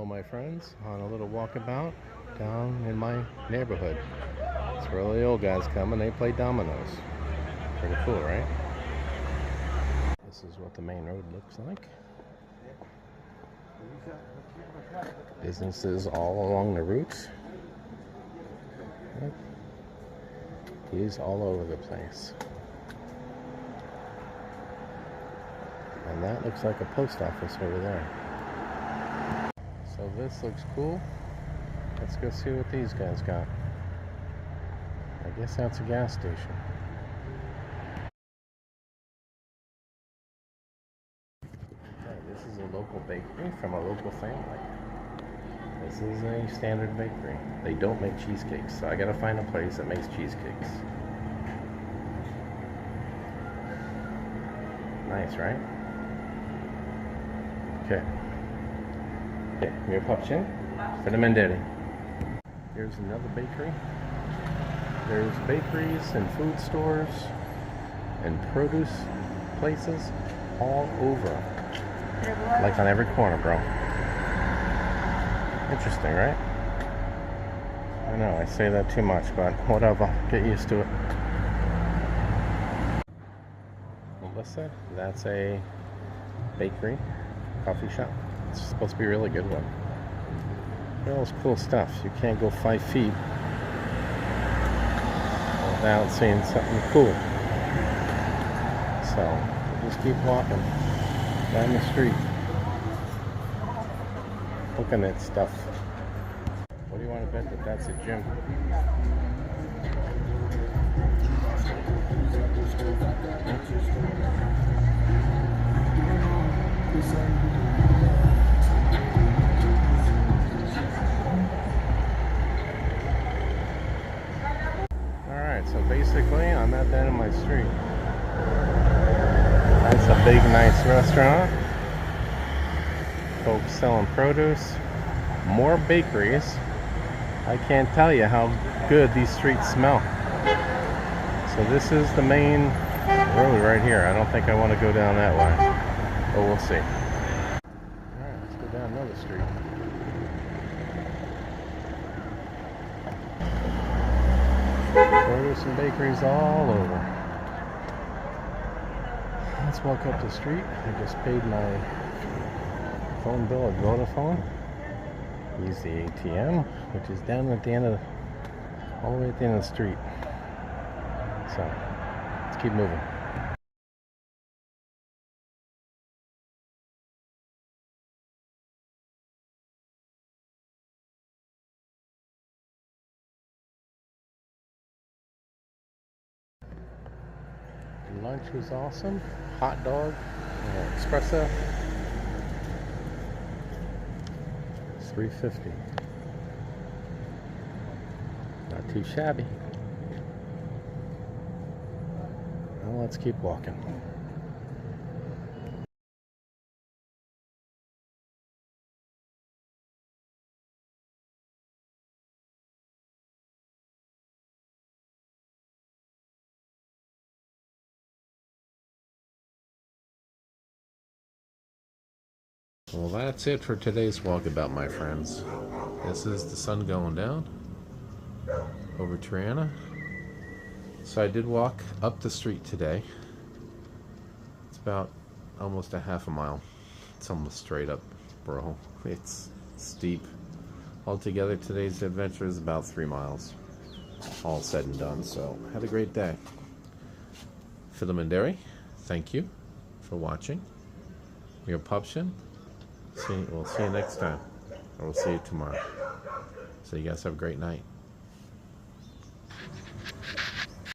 Hello my friends, on a little walkabout down in my neighborhood. It's where all the old guys come and they play dominoes. Pretty cool, right? This is what the main road looks like. Businesses all along the route. He's all over the place. And that looks like a post office over there. So this looks cool. Let's go see what these guys got. I guess that's a gas station. Okay, this is a local bakery from a local family. This is a standard bakery. They don't make cheesecakes, so I gotta find a place that makes cheesecakes. Nice, right? Okay. Okay, meer papje for the Mandeli. Here's another bakery. There's bakeries and food stores and produce places all over. Like on every corner, bro. Interesting, right? I know, I say that too much, but whatever. Get used to it. Melissa, that's a bakery, coffee shop. It's supposed to be a really good one. Look at all this cool stuff. You can't go 5 feet without seeing something cool. So, we'll just keep walking down the street, looking at stuff. What do you want to bet that that's a gym? Alright, so basically I'm at the end of my street. That's a big nice restaurant. Folks selling produce. More bakeries. I can't tell you how good these streets smell. So this is the main road right here. I don't think I want to go down that way. But we'll see. Alright, let's go down another street. Produce and bakeries all over. Let's walk up the street. I just paid my phone bill at Vodafone. Use the ATM, which is down at the end of all the way at the end of the street. So, let's keep moving. Lunch was awesome. Hot dog, espresso. It's $3.50. Not too shabby. Well, let's keep walking. Well, that's it for today's walkabout, my friends. This is the sun going down over Tirana. So I did walk up the street today. It's about almost a half a mile. It's almost straight up, bro. It's steep. Altogether, today's adventure is about 3 miles. All said and done, so had a great day. For the Manderi, thank you for watching. Your Pupshin. We'll see you next time. Or we'll see you tomorrow. So you guys have a great night.